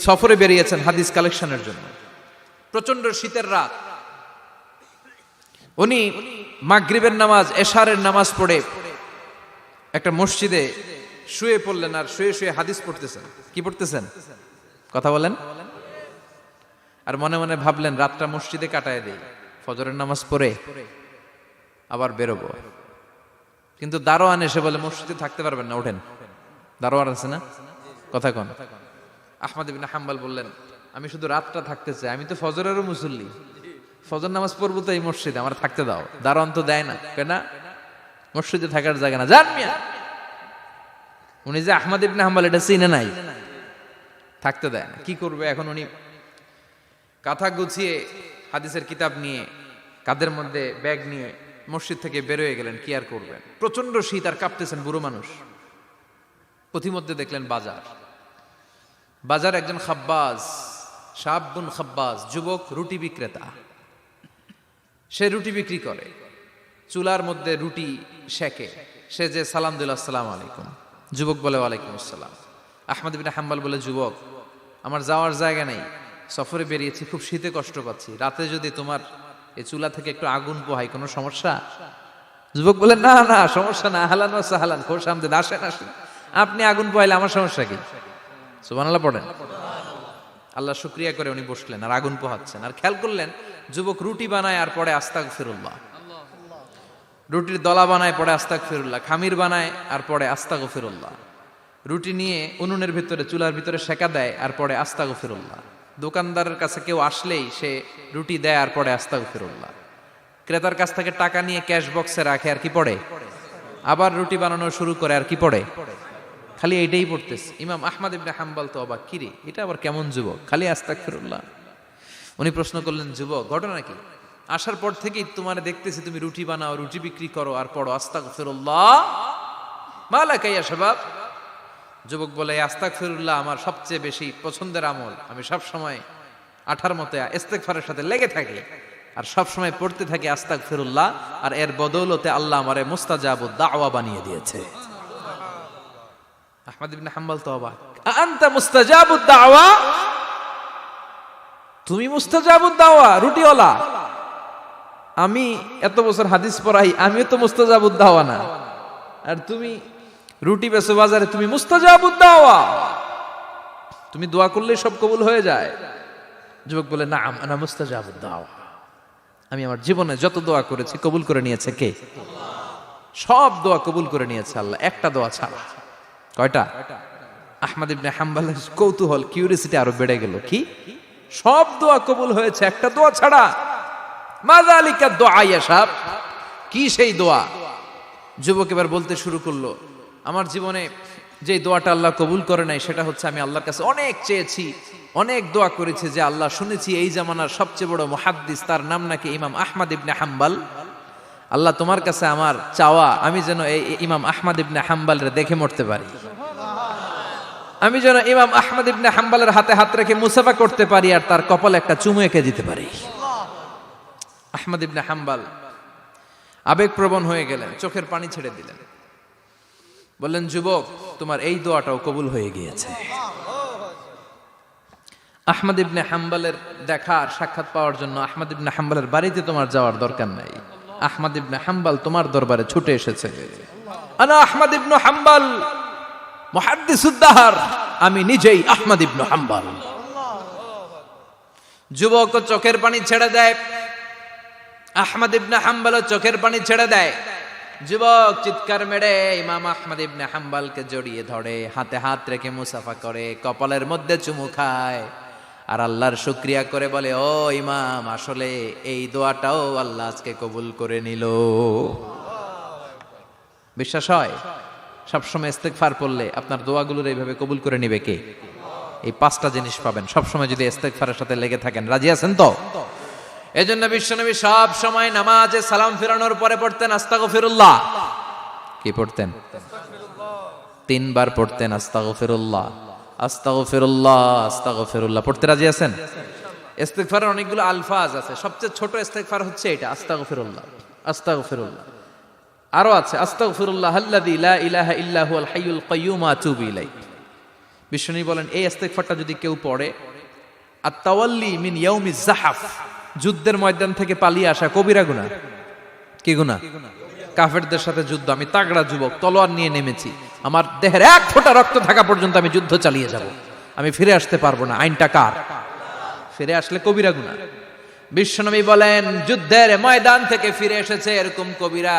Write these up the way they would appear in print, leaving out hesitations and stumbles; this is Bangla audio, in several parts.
সফরে বেরিয়েছেন হাদিস কালেকশনের জন্য। প্রচন্ড শীতের রাত, উনি মাগরিবের নামাজ, এশারের নামাজ পড়ে একটা মসজিদে শুয়ে পড়লেন, আর শুয়ে শুয়ে হাদিস পড়তেছেন। কি পড়তেছেন? কথা বলেন। আর মনে মনে ভাবলেন রাতটা মসজিদে কাটায় দেই, ফজরের নামাজ পড়ে আবার বেরোবো। কিন্তু দারোয়ান এসে বলে মসজিদে থাকতে পারবেন না, ওঠেন। দারোয়ান আছে না? কথা কন। আহমদ ইবনে হাম্বল বললেন আমি শুধু রাতটা থাকতে চাই, আমি তো ফজরেরও মুসল্লি, ফজর নামাজ পড়বো তো এই মসজিদে, আমার থাকতে দাও। দারোয়ান তো দেয় না, কেন? মসজিদে থাকার জায়গা না, জান মিয়া। উনি যে আহমদ ইবনে হাম্বল এটা চিনে নাই, থাকতে দেয় না। কি করবে এখন? উনি কাঁথা গুছিয়ে হাদিসের কিতাব নিয়ে কাঁধের মধ্যে ব্যাগ নিয়ে মসজিদ থেকে বেরোয় গেলেন। কি আর করবেন, প্রচন্ড শীত, আর কাঁপতেছেন, বুড়ো মানুষ। পথিমধ্যে দেখলেন বাজার। বাজার একজন খাব্বাজ, শাবুন খাব্বাজ, যুবক রুটি বিক্রেতা। সে রুটি বিক্রি করে, চুলার মধ্যে রুটি সেকে। সে যে সালাম দিল আসসালামু আলাইকুম, যুবক বলে ওয়ালাইকুম আসসালাম। আহমদ ইবনে হাম্বল বলে যুবক আমার যাওয়ার জায়গা নেই, সফরে বেরিয়েছি, খুব শীতে কষ্ট পাচ্ছি, রাতে যদি তোমার এই চুলা থেকে একটু আগুন পোহাই কোনো সমস্যা? যুবক বলে না না সমস্যা না, আহলান ওয়া সাহলান, খোশ আমদেদ, আসেন আসেন, আপনি আগুন পোহাইলে আমার সমস্যা কি? সুবহানাল্লাহ পড়েন। আল্লাহ শুকরিয়া করে উনি বসলেন আর আগুন পোহাচ্ছেন। আর খেয়াল করলেন যুবক রুটি বানায় আর পরে আস্তাগফিরুল্লাহ, রুটির দলা বানায় পরে আস্তাগফিরুল্লাহ, খামির বানায় আর পরে আস্তাগফিরুল্লাহ, রুটি নিয়ে উনুনের ভিতরে চুলার ভিতরে সেকা দেয় আর পরে আস্তাগফিরুল্লাহ। দোকানদারের কাছে কেউ আসলেই সে রুটি দেয় আর পরে আস্তাগফিরুল্লাহ। ক্রেতার কাছ থেকে টাকা নিয়ে ক্যাশ বক্সে রাখে আর কি পড়ে, আবার রুটি বানানো শুরু করে আর কি পড়ে, খালি এইটাই পড়তেছে। ইমাম আহমদ ইবনে হাম্বল তো অবাক, কিরে এটা আবার কেমন যুবক, খালি আস্তাগফিরুল্লাহ। উনি প্রশ্ন করলেন যুবক ঘটনা কি? আসার পর থেকেই তোমারে দেখতেছি তুমি রুটি বানাও, রুটি বিক্রি করো আর পড়ো আস্তাগফিরুল্লাহ, মালাকা ইয়া শাবাব। যুবক বলে আস্তাগফিরুল্লাহ আমার সবচেয়ে বেশি পছন্দের আমল, আমি সব সময় আঠার মতো ইস্তেগফারের সাথে লেগে থাকি আর সব সময় পড়তে থাকি আস্তাগফিরুল্লাহ, আর এর বদৌলতে আল্লাহ আমারে মুস্তাজাবুদ দাওয়া বানিয়ে দিয়েছে। আহমদ ইবনে হাম্বল তো অবাক, আনতা মুস্তাজাবুদ দাওয়া, তুমি মুস্তাজাবুদ দাওয়া, রুটিওয়ালা। আমি এত বছর হাদিস পড়াই, আমিও তো মুস্তাজাবুদ দাওয়া না, আর তুমি রুটি বেচো বাজারে, তুমি মুস্তাজাবুদ দাওয়া, তুমি দোয়া করলে সব কবুল হয়ে যায়। যুবক বলে না আনা মুস্তাজাবুদ দাওয়া, আমি আমার জীবনে যত দোয়া করেছি কবুল করে নিয়েছে কে? সব দোয়া কবুল করে নিয়েছে আল্লাহ, একটা দোয়া ছাড়া। কয়টা? আহমদ ইবনে হাম্বলের কৌতূহল, কিউরিসিটি আরো বেড়ে গেল। কি? সব দোয়া কবুল হয়েছে একটা দোয়া ছাড়া। মাযালিকা দুআ ইয়া শাব, কি সেই দোয়া? যুবক এবার বলতে শুরু করলো আমার জীবনে যে দোয়াটা আল্লাহ কবুল করে নাই সেটা হচ্ছে আমি আল্লাহর কাছে অনেক চেয়েছি, অনেক দোয়া করেছি যে আল্লাহ শুনেছি এই জামানার সবচেয়ে বড় মুহাদ্দিস, তার নাম নাকি ইমাম আহমদ ইবনে হাম্বল। আল্লাহ তোমার কাছে আমার চাওয়া আমি যেন এই ইমাম আহমদ ইবনে হাম্বলরে দেখে মরতে পারি, আমি যেন ইমাম আহমদ ইবনে হাম্বলের হাতে হাত রেখে মুসাফা করতে পারি আর তার কপালে একটা চুমু এঁকে দিতে পারি। আহমদ ইবনে হাম্বল আবেগপ্রবণ হয়ে গেলেন, চোখের পানি ছেড়ে দিলেন, বললেন যুবক তোমার এই দোয়াটাও কবুল হয়ে গিয়েছে। আহমদ ইবনে হাম্বলের দেখা আর সাক্ষাৎ পাওয়ার জন্য আহমদ ইবনে হাম্বলের বাড়িতে তোমার যাওয়ার দরকার নাই, আহমদ ইবনে হাম্বল তোমার দরবারে ছুটে এসেছে। আনা আহমদ ইবনে হাম্বল মুহাদ্দিসুদ দাহর, আমি নিজেই আহমদ ইবনে হাম্বল। যুবক চোখের পানি ছেড়ে দেয়, আহমদ ইবনে হাম্বল চোখের পানি ছেড়ে দেয়। যুবক চিৎকার মেরে ইমাম আহমদ ইবনে হাম্বলকে জড়িয়ে ধরে, হাতে হাত রেখে মুসাফা করে, কপালের মধ্যে চুমু খায় আর আল্লাহর শুকরিয়া করে বলে ও ইমাম আসলে এই দোয়াটাও আল্লাহ আজকে কবুল করে নিল। বিশ্বাস হয় সবসময় ইস্তেগফার পড়লে আপনার দোয়াগুলোর এইভাবে কবুল করে নিবে কে? এই পাঁচটা জিনিস পাবেন সবসময় যদি ইস্তেগফারের সাথে লেগে থাকেন। রাজি আছেন তো? এজন্য বিশ্বনবী সব সময় নামাজে সালাম ফিরানোর পরে পড়তেন আস্তাগফিরুল্লাহ। কি পড়তেন? তিনবার পড়তেন আস্তাগফিরুল্লাহ, আস্তাগফিরুল্লাহ, আস্তাগফিরুল্লাহ। পড়তে রাজি আছেন? ইস্তেগফারের অনেকগুলো আলফাজ আছে, সবচেয়ে ছোট ইস্তেগফার হচ্ছে এটা আস্তাগফিরুল্লাহ, আস্তাগফিরুল্লাহ। আরো আছে আস্তাগফিরুল্লাহ আল্লাযী লা ইলাহা ইল্লা হুয়াল হাইয়ুল কাইয়্যুম আতুবু ইলাইহি, বিশ্বনবী বলেন এই ইস্তেগফারটা যদি কেউ পড়ে, আত-তাওয়াল্লি মিন ইয়াউমিজ জাহাফ, যুদ্ধের ময়দান থেকে পালিয়ে আসা কবিরা গুনাহ। কি গুনাহ? কাফেরদের সাথে যুদ্ধ, আমি তাগড়া যুবক, তলোয়ার নিয়ে নেমেছি, আমার দেহের এক ফোঁটা রক্ত থাকা পর্যন্ত আমি যুদ্ধ চালিয়ে যাব, আমি ফিরে আসতে পারবো না, আইনটা কার? ফিরে আসলে কবিরা গুনাহ। বিশ্বনবী বলেন যুদ্ধের ময়দান থেকে ফিরে এসেছে এরকম কবিরা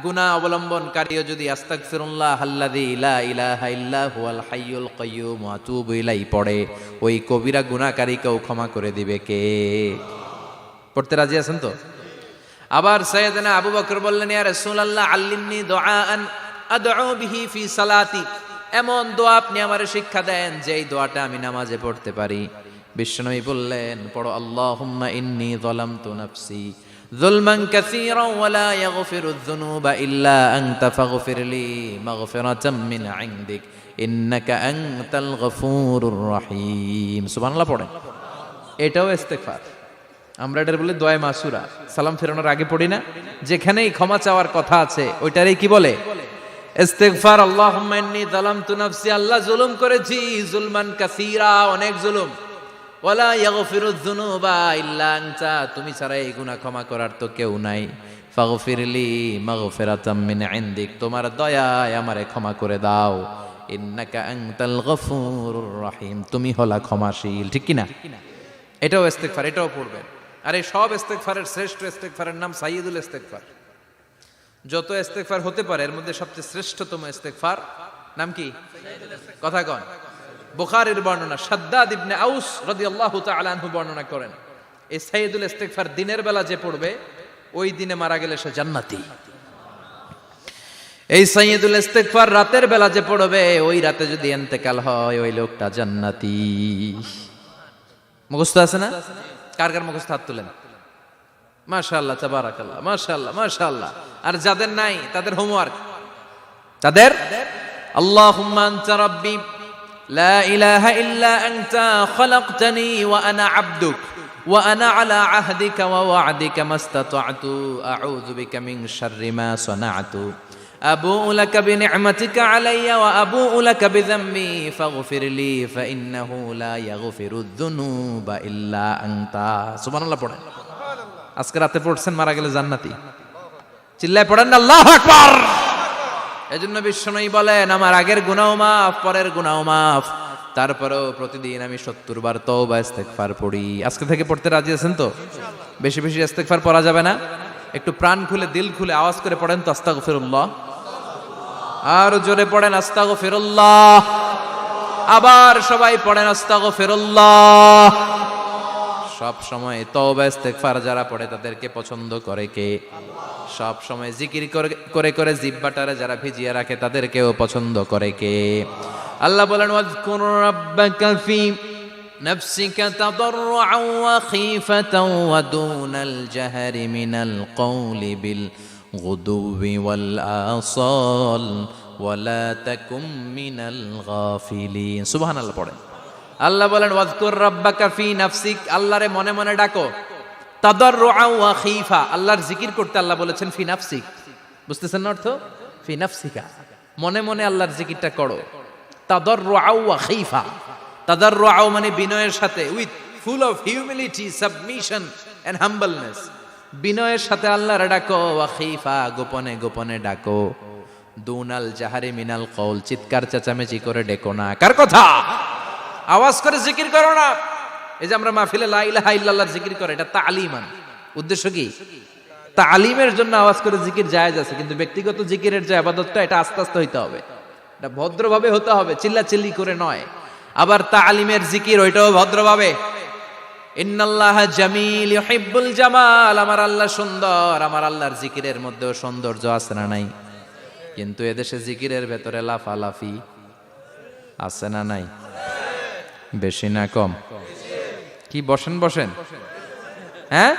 গুনাহ অবলম্বনকারীও যদি আস্তাগফিরুল্লাহ আল্লাযী লা ইলাহা ইল্লা হুয়াল হাইয়ুল কাইয়্যুম ওয়া আতুবু ইলাইহি পড়ে, ওই কবিরা গুনাহকারীকেও ক্ষমা করে দিবে কে? পড়তে রাজি আছেন তো? আবার সাইয়েদনা আবু বকর বললেন, ইয়া রাসূলুল্লাহ আল্লিমনি দুআআন আদউ বিহি ফি সালাতি, এমন দোয়া আপনি আমারে শিক্ষা দেন যে এই দোয়াটা আমি নামাজে পড়তে পারি। বিশ্বনবী বললেন, পড়ো আল্লাহুম্মা ইন্নী যালামতু নাফসি যুলমান কাসীরান ওয়া লা ইয়াগফিরুয যুনুবা ইল্লা আনতা ফাগফিরলি মাগফিরাতাম মিন ইনদিক ইন্নাকা আনতাল গফুরুর রহিম। সুবহানাল্লাহ পড়েন। এটাও ইস্তেগফার। আমরা এটার বলে দোয়া মাসুরা, সালাম ফেরানোর আগে পড়ি না? যেখানেই ক্ষমা চাওয়ার কথা আছে ওইটারই কি বলে? ইস্তেগফার। আল্লাহুম্মা ইন্নী যালামতু নাফসি, আল্লাহ জুলুম করেছি, যুলমান কাসীরা, অনেক জুলুম, ওয়ালা ইয়াগফিরুয যুনুবা ইল্লা আনতা, তুমি ছাড়া এই গুনাহ ক্ষমা করার তো কেউ নাই, ফাগফিরলি মাগফিরাতাম মিন ইনদিক, তোমার দয়ায় আমারে ক্ষমা করে দাও, ইন্নাকা আনতাল গফুরুর রহিম, তুমি হলা ক্ষমাশীল। ঠিক কি না? এটাও ইস্তেগফার, এটাও পড়বেন। আর এই সব ইস্তেগফারের শ্রেষ্ঠ ইস্তেগফারের নাম সাইয়্যিদুল ইস্তেগফার। যত ইস্তেগফার হতে পারে এর মধ্যে সবচেয়ে শ্রেষ্ঠতম ইস্তেগফার নাম কি? কথা কন। বুখারীর বর্ণনা, শাদ্দাদ ইবনে আউস রাদিয়াল্লাহু তাআলা আনহু বর্ণনা করেন, এই সাইয়্যিদুল ইস্তেগফার দিনের বেলা যে পড়বে ওই দিনে মারা গেলে সে জান্নাতি। এই সাইয়্যিদুল ইস্তেগফার রাতের বেলা যে পড়বে ওই রাতে যদি ইন্তেকাল হয় ওই লোকটা জান্নাতি। মুখস্থ আছে না? কার কার মুখস্থ হাত তুলেন। মাশাআল্লাহ, তাবারাকাল্লাহ, মাশাআল্লাহ, মাশাআল্লাহ। আর যাদের নাই তাদের হোমওয়ার্ক, তাদের আল্লাহুম্মা আনতা রাব্বি লা ইলাহা ইল্লা আনতা খালাকতানি ওয়া আনা আবদুক ওয়া আনা আলা আহদিকা ওয়া ওয়া'দিকা মাস্তাতা'তু আউযু বিকা মিন শাররি মা সানা'তু আবুউ লাকা বিনি'মাতিকা আলাইয়া ওয়া আবুউ লাকা বিযামবি ফাগফিরলি ফাইন্নাহু লা ইয়াগফিরুয যুনুবা ইল্লা আনতা। সুবহানাল্লাহ পড়েন। আজকে রাতে পড়ছেন, মারা গেলে জান্নাতি। চিল্লায় পড়েন না আল্লাহু আকবার। এজন্য বিশ্বনবী বলেন আমার আগের গুনাহ মাফ, পরের গুনাহ মাফ, তারপরেও প্রতিদিন আমি 70 বার তওবা ইস্তেগফার পড়ি। আজকে থেকে পড়তে রাজি আছেন তো? বেশি বেশি ইস্তেগফার পড়া যাবে না? একটু প্রাণ খুলে দিল খুলে আওয়াজ করে পড়েন তো আস্তাগফিরুল্লাহ। আর জোরে পড়েন আস্তাগফিরুল্লাহ। আবার সবাই পড়েন আস্তাগফিরুল্লাহ। সব সময় তওবা ইস্তেগফার যারা পড়ে তাদেরকে পছন্দ করে কে? সব সময় জিকির করে করে জিহ্বাটারে যারা ভিজিয়ে রাখে তাদেরকেও পছন্দ করে কে? আল্লাহ বলেন ওয়াজকুর রাব্বাকা ফি নাফসিকা তাদাররুআন ওয়া খীফাতান ওয়া দুনাল জাহরি মিনাল কওলি বিল গুদুবি ওয়াল আসাল ওয়া লা তাকুম মিনাল গাফিলিন। সুবহানাল্লাহ পড়েন। আল্লাহ বলেন ওয়াজকুর রাব্বাকা ফি নাফসিক, আল্লাহরে মনে মনে ডাকো, তাদাররুআন ওয়া খীফা, আল্লাহর জিকির করতে আল্লাহ বলেছেন ফি নাফসিক। বুঝতেছেন না অর্থ? ফি নাফসিকা, মনে মনে আল্লাহর জিকিরটা করো। তাদাররুআন ওয়া খীফা, তাদাররুআন মানে বিনয়ের সাথে, with full of humility, submission and humbleness, বিনয়ের সাথে আল্লাহরে ডাকো। ওয়া খীফা, গোপনে গোপনে ডাকো। দুনাল জাহারি মিনাল কওল, চিৎকার চেঁচামেচি করে ডেকো না। কার কথা? আওয়াজ করে জিকির করো না। এই যে আমরা মাহফিলে লা ইলাহা ইল্লাল্লাহর জিকির করে, এটা তালিমান। উদ্দেশ্য কি? তালিমের জন্য আওয়াজ করে জিকির জায়েজ আছে, কিন্তু ব্যক্তিগত জিকিরের যে ইবাদতটা এটা আস্তে আস্তে হইতে হবে, এটা ভদ্রভাবে হতে হবে, চিল্লাচিল্লি করে নয়। আবার তালিমের জিকির ওইটাও ভদ্রভাবে। ইন্নাল্লাহা জামিল ইউহিব্বুল জামাল, আমার আল্লাহ সুন্দর, আমার আল্লাহর জিকিরের মধ্যেও সৌন্দর্য আছে না নাই? কিন্তু এদেশে জিকিরের ভেতরে লাফালাফি আছে না নাই? বেশি না কম? কি বসেন বসেন, হ্যাঁ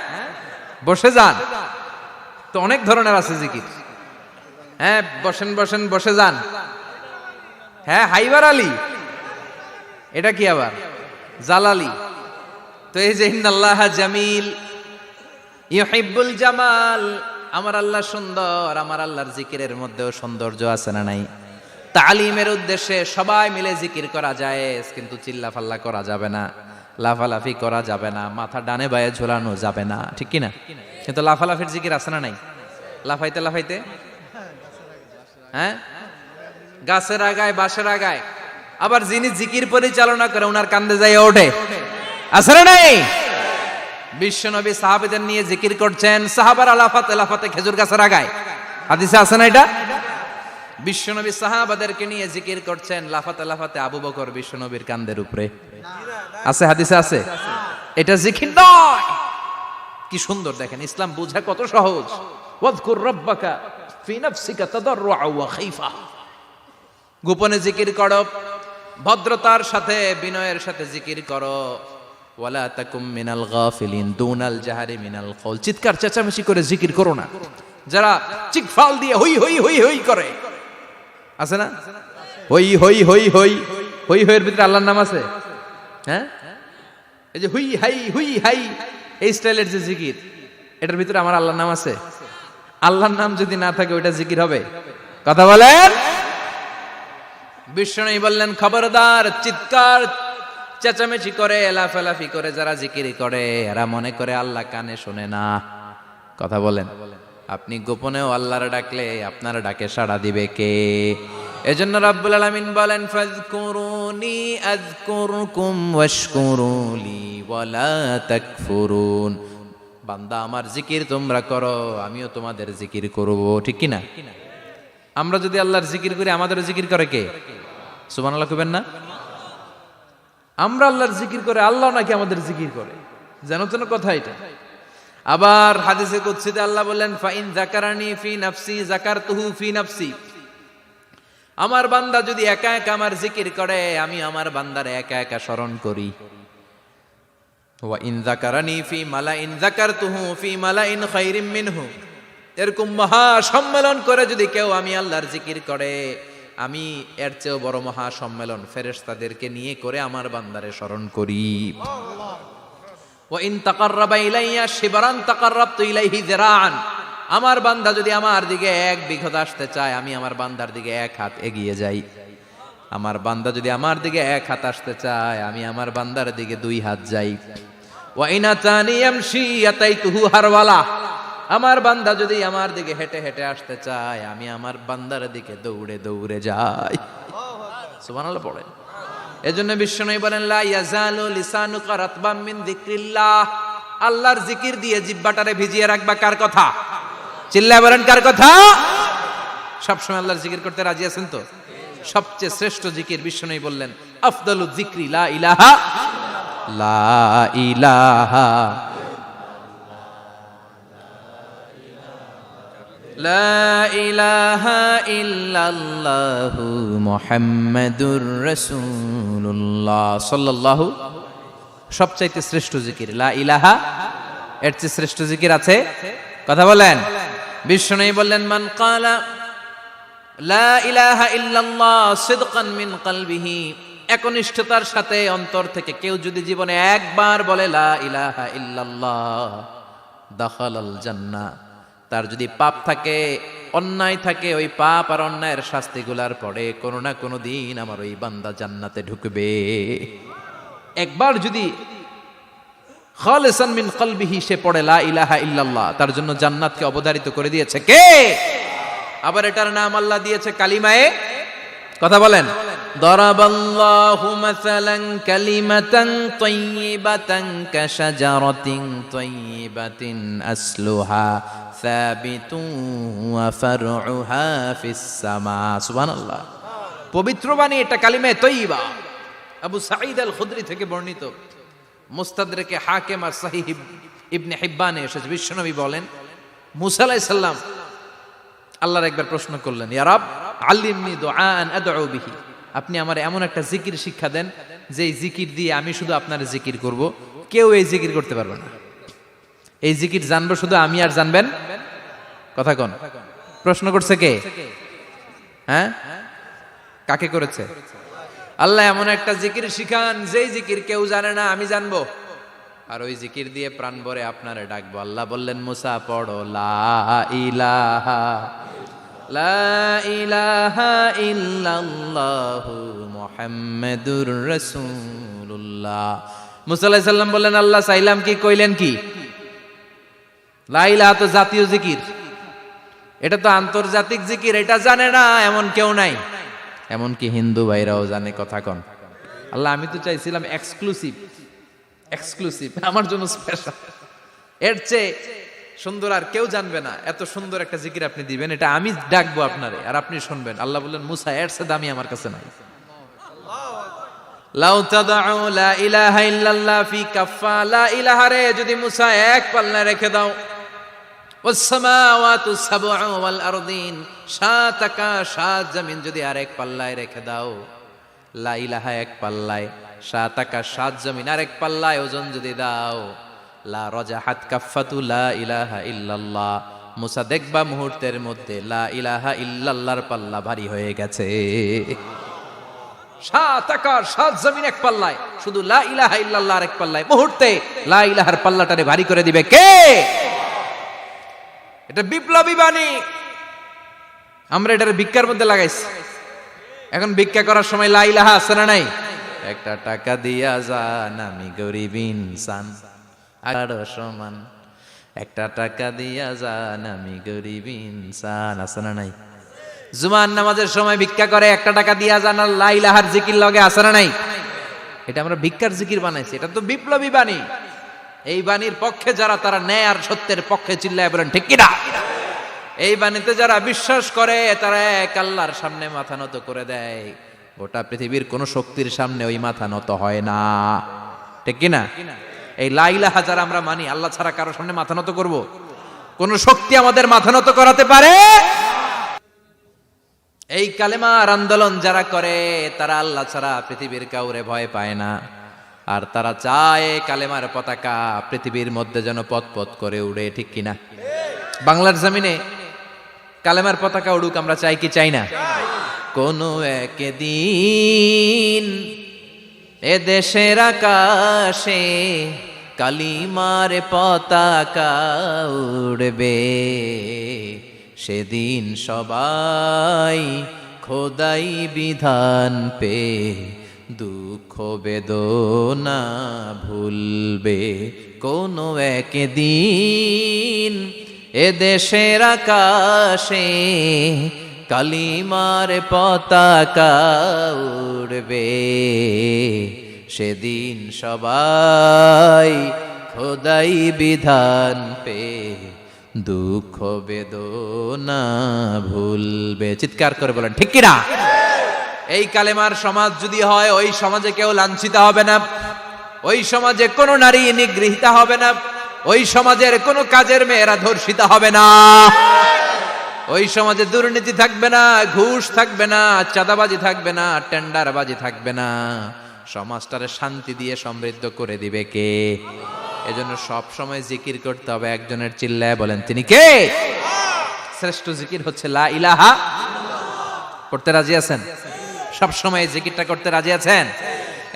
বসে যান তো, অনেক ধরনের আছে জিকির। হ্যাঁ বসেন বসেন, বসে যান। হ্যাঁ হাইবার আলী, এটা কি আবার জালালি? তো এই যে ইন্নাল্লাহা জামিল ইউহিব্বুল জামাল, আমার আল্লাহ সুন্দর, আমার আল্লাহর জিকিরের মধ্যেও সৌন্দর্য আছে না নাই? তালিমের উদ্দেশ্যে সবাই মিলে জিকির করা যায়, কিন্তু চিল্লাফাল্লা করা যাবে না, লাফালাফি করা যাবে না, মাথা ডানে বায়ে ঝোলানো যাবে না, ঠিক কি না? কিন্তু লাফালাফির জিকির আছে না নাই? লাফাইতে লাফাইতে, হ্যাঁ, গাছের আগায় বাঁশের আগায়, আবার যিনি জিকির পরিচালনা করে ওনার কান্দে যাই ওঠে, আছে না নাই? বিশ্বনবী সাহাবীদের নিয়ে জিকির করছেন, সাহাবারা লাফাতে লাফাতে খেজুর গাছের আগায়, হাদিসে আছে না এটা? বিশ্বনবী সাহাবাদেরকে নিয়ে জিকির করছেন, লাফাতে লাফাতে আবু বকর বিশ্বনবীর কান্দের উপরে, আছে হাদিসে আছে? এটা জিকির নয়। কি সুন্দর দেখেন, ইসলাম বুঝা কত সহজ। ওয়াজকুর রাব্বাকা ফি নাফসিকা তাদাররুআ ওয়া খাইফা, গোপনে জিকির করো, ভদ্রতার সাথে বিনয়ের সাথে জিকির করো। ওয়ালা তাকুম মিনাল গাফিলিন দুনাল জাহারি মিনাল কওল, চিৎকার চেঁচামেচি করে জিকির করো না। যারা চিকফাল দিয়ে হই হই হই হই করে, আছে না? হই হই হই হই হই হইয়ের ভিতরে আল্লাহর নাম আছে, হ্যাঁ? এই যে হুই হাই হুই হাই এই স্টাইলের যে জিকির, এটার ভিতরে আমার আল্লাহর নাম আছে? আল্লাহর নাম যদি না থাকে ওইটা জিকির হবে? কথা বলেন। বিষ্ণু বললেন, খবরদার, চিৎকার চেঁচামেচি করে লাফালাফি করে যারা জিকির করে এরা মনে করে আল্লাহ কানে শোনে না। কথা বলেন। আপনি গোপনেও আল্লাহর ডাকলে আপনার ডাকে সাড়া দিবে কে? এজন্য রাব্বুল আলামিন বলেন, ফাযকুরুনি আযকুরকুম ওয়াশকুরুলি ওয়ালা তাকফুরুন। বান্দা আমার জিকির তোমরা করো, আমিও তোমাদের জিকির করব, ঠিক কি না? আমরা যদি আল্লাহর জিকির করি আমাদেরও জিকির করে কে? সুবহানাল্লাহ কইবেন না? আমরা আল্লাহর জিকির করে, আল্লাহ নাকি আমাদের জিকির করে, জানো তো না কথা এটা? আবার হাদিসে কুদসিতে আল্লাহ বললেন, ফাইন যাকারানি ফি নাফসি যাকারতুহু ফি নাফসি। আমার বান্দা যদি একা একা আমার জিকির করে, আমি আমার বান্দারে একা একা স্মরণ করি। ওয়া ইন যাকারানি ফি মালাইন যাকারতুহু ফি মালাইন খায়রিম মিনহু। এরকম মহা সম্মেলন করে যদি কেউ আমি আল্লাহর জিকির করে, আমি এর চেয়েও বড় মহা সম্মেলন ফেরেশতাদেরকে নিয়ে করে আমার বান্দারে স্মরণ করি। ওয়া ইন তাকাররাবা ইলাইয়া শিবরান তাকাররাবতু ইলাইহি যিরাআন। আমার বান্দা যদি আমার দিকে এক বিঘত আসতে চায়, আমি আমার বান্দার দিকে এক হাত এগিয়ে যাই। আমার বান্দা যদি আমার দিকে এক হাত আসতে চায়, আমি আমার বান্দার দিকে দুই হাত যাই। ওয়া ইন আতানি ইয়ামশি আতাইতুহু হারওয়ালা। আমার বান্দা যদি আমার দিকে হেঁটে হেঁটে আসতে চায়, আমি আমার বান্দার দিকে দৌড়ে দৌড়ে যাই। সুবহানাল্লাহ পড়েন। এজন্য বিশ্বনবী বলেন, লা ইয়াজালু লিসানুকা রাতবাম মিন যিকরিল্লাহ। আল্লাহর জিকির দিয়ে জিহ্বাটারে ভিজিয়ে রাখবা। কার কথা? চিল্লায় বলেন, কার কথা? সবসময় আল্লাহর জিকির করতে রাজি আছেন তো? সবচেয়ে শ্রেষ্ঠ জিকির বিশ্বনবী বললেন, আফদালু যিকরি লা ইলাহা লা ইলাহা লা ইলাহা ইল্লাল্লাহু মুহাম্মাদুর রাসূলুল্লাহ সাল্লাল্লাহু। সবচাইতে শ্রেষ্ঠ জিকির লা ইলাহা, এর চেয়ে শ্রেষ্ঠ জিকির আছে? কথা বলেন। বিশ্বনবী বললেন, মান ক্বালা লা ইলাহা ইল্লাল্লাহ সিদকান মিন কলবিহি, একনিষ্ঠতার সাথে অন্তর থেকে কেউ যদি জীবনে একবার বলে লা ইলাহা ইল্লাল্লাহ, দাখালাল জান্নাহ। তার যদি পাপ থাকে, অন্যায় থাকে, ওই পাপ আর অন্যায়ের শাস্তিগুলার পরে কোনো না কোনো দিন আমার ওই বান্দা জান্নাতে ঢুকবে। একবার যদি খালিসান মিন কলবিহি সে পড়ে লা ইলাহা ইল্লাল্লাহ, তার জন্য জান্নাতকে অবধারিত করে দিয়েছে কে? আবার এটার নাম আল্লাহ দিয়েছে কালিমায়ে। কথা বলেন। দরাবাল্লাহু মাসালান কালিমাতান তাইয়িবাতান কাশাজারাতিন তাইয়িবাতিন আসলুহা সাবিতুন ওয়া ফারউহা ফিস সামা। সুবহানাল্লাহ। পবিত্র বাণী এটা কালিমায়ে তাইয়িবা। আবু সাঈদ আল খুদরি থেকে বর্ণিত, মুস্তাদরেকে হাকিম আর সহিহ ইবনে হিব্বানে এসেছে। বিশ্বনবী বলেন, মুসা আলাইহিস সালাম আল্লাহর একবার প্রশ্ন করলেন, ইয়া রাব আল্লিমনি দুআআন আদউ বিহি। আপনি আমার এমন একটা জিকির শিক্ষা দেন যে জিকির দিয়ে আমি শুধু আপনার জিকির করব, কেউ এই জিকির করতে পারবে না। এই জিকির জানবো শুধু আমি, আর জানবেন। কথা কোন? প্রশ্ন করছে কে? হ্যাঁ, কাকে করেছে? আল্লাহ এমন একটা জিকির শিখান যেই জিকির কেউ জানে না, আমি জানবো, আর ওই জিকির দিয়ে প্রাণ ভরে আপনারে ডাকবো। আল্লাহ বললেন, মুসা পড়ো লা ইলাহা লা ইলাহা ইল্লাল্লাহু মুহাম্মাদুর রাসূলুল্লাহ। মুসা আলাইহিস সালাম বললেন, আল্লাহ চাইলাম কি, কইলেন কি? লা ইলাহা তো জাতীয় জিকির, এটা তো আন্তর্জাতিক জিকির, এটা জানে না এমন কেউ নাই। এমনকি হিন্দু ভাইরাও জানে। কথা কন। আল্লাহ, আমি তো চাইছিলাম এক্সক্লুসিভ, আমার জন্য স্পেশাল, এর চেয়ে সুন্দর আর কেউ জানবে না, এত সুন্দর একটা জিকির আপনি দিবেন, এটা আমি ডাকবো আপনারে আর আপনি শুনবেন। আল্লাহ বললেন, মুসা, এর চেয়ে দামি আমার কাছে নাই। লাউ তাদউ লা ইলাহা ইল্লাল্লাহ ফি কাফা, লা ইলাহা রে যদি মুসা এক পাল্লায় রেখে দাও, ওয়াস সামাওয়াতু সাবউ ওয়াল আরদিন, সাত আকাশ সাত জমিন যদি আরেক পাল্লায় রেখে দাও, লা ইলাহা এক পাল্লায়, সাত আকাশ সাত জমিন আরেক পাল্লায় ওজন যদি দাও, লা রাজাহাত কাফাতু লা ইলাহা ইল্লাল্লাহ, মুসা দেখবা মুহূর্তের মধ্যে লা ইলাহা ইল্লাল্লাহর পাল্লা ভারী হয়ে গেছে। সাত আকাশ সাত জমিন এক পাল্লায়, শুধু লা ইলাহা ইল্লাল্লাহ আরেক পাল্লায়, মুহূর্তে লা ইলাহার পাল্লাটারে ভারী করে দিবে কে? এটা বিপ্লবী বাণী। আমরা এটার ভিক্ষার মধ্যে লাগাইছি। এখন ভিক্ষা করার সময় লা ইলাহা আছে না নাই? একটা টাকা দিয়া যান, আমি গরিব ইনসান আর সমান, একটা টাকা দিয়া যান, আমি গরিব ইনসান, আছে না নাই? জুমার নামাজের সময় ভিক্ষা করে, একটা টাকা দিয়া যান, আর লা ইলাহার জিকির লগে, আছে না নাই? এটা আমরা ভিক্ষার জিকির বানাইছি। এটা তো বিপ্লবী বাণী। এই বাণীর পক্ষে যারা, তারা ন্যায় আর সত্যের পক্ষে চিল্লায় বলেন ঠিক কিনা? এই বাণীতে যারা বিশ্বাস করে, তারা এক আল্লাহর সামনে মাথা নত করে দেয়। গোটা পৃথিবীর কোন শক্তির সামনে ওই মাথা নত হয় না, ঠিক কিনা? এই লা ইলাহা যারা আমরা মানি, আল্লাহ ছাড়া কারো সামনে মাথা নত করব? কোন শক্তি আমাদের মাথা নত করাতে পারে? এই কালেমার আন্দোলন যারা করে, তারা আল্লাহ ছাড়া পৃথিবীর কাউরে ভয় পায় না। আর তারা চায় কালেমার পতাকা পৃথিবীর মধ্যে যেন পথ পথ করে উড়ে, ঠিক কিনা? বাংলার জমিনে কালেমার পতাকা উড়ুক, আমরা চাই কি চাই না? কোনো একদিন এ দেশের আকাশে কালিমার পতাকা উড়বে, সেদিন সবাই খোদাই বিধান পে দুঃখ বেদনা ভুলবে। কোনো একদিন এ দেশের আকাশে কালিমার পতাকা উড়বে, সেদিন সবাই খোদাই বিধান পে দুঃখ বেদনা ভুলবে। চিৎকার করে বলেন ঠিক কিনা? এই কালেমার সমাজ যদি হয়, ওই সমাজে কেউ লাঞ্ছিত হবে না, ওই সমাজে কোনো নারী নিগৃহীতা হবে না, ওই সমাজের কোনো কাজের মেয়েরা ধর্ষিত হবে না, ওই সমাজে দুর্নীতি থাকবে না, ঘুষ থাকবে না, চাঁদাবাজি থাকবে না, টেন্ডারবাজি থাকবে না। সমাজটারে শান্তি দিয়ে সমৃদ্ধ করে দিবে কে? এজন্য সব সময় জিকির করতে হবে একজনের, চিল্লায় বলেন তিনি কে? শ্রেষ্ঠ জিকির হচ্ছে লা ইলাহা। করতে রাজি আছেন? সব সময় জিকিরটা করতে রাজি আছেন?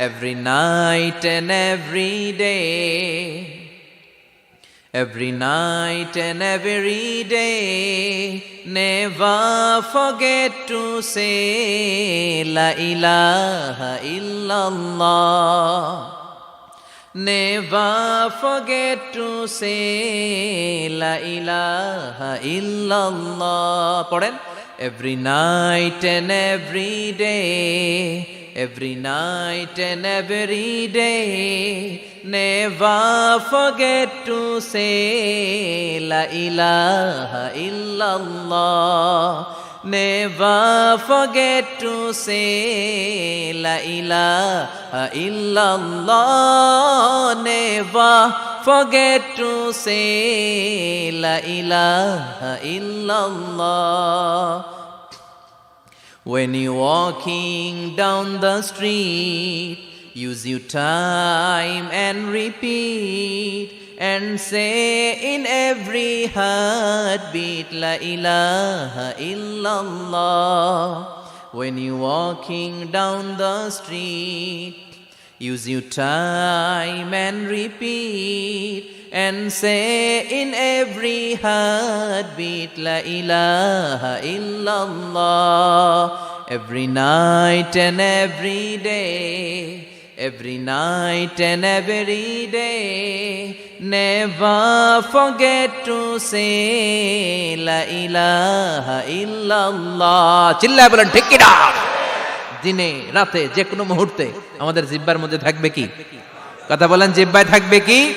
Every night and every day, every night and every day, never forget to say la ilaha illallah, never forget to say la ilaha illallah. পড়েন, every night and every day, every night and every day, never forget to say la ilaha illallah, never forget to say la ilaha illallah, never forget to say la ilaha illallah. When you're walking down the street, use your time and repeat, and say in every heartbeat la ilaha illallah. When you're walking down the street, use your time and repeat, and say in every heartbeat La ilaha illallah. Every night and every day, every night and every day, never forget to say La ilaha illallah. চিল্লায় বলেন ঠিক কিনা? দিনে রাতে যে কোনো মুহূর্তে আমাদের জিহ্বার মধ্যে থাকবে কি? কথা বলেন, জিহ্বায় থাকবে কি?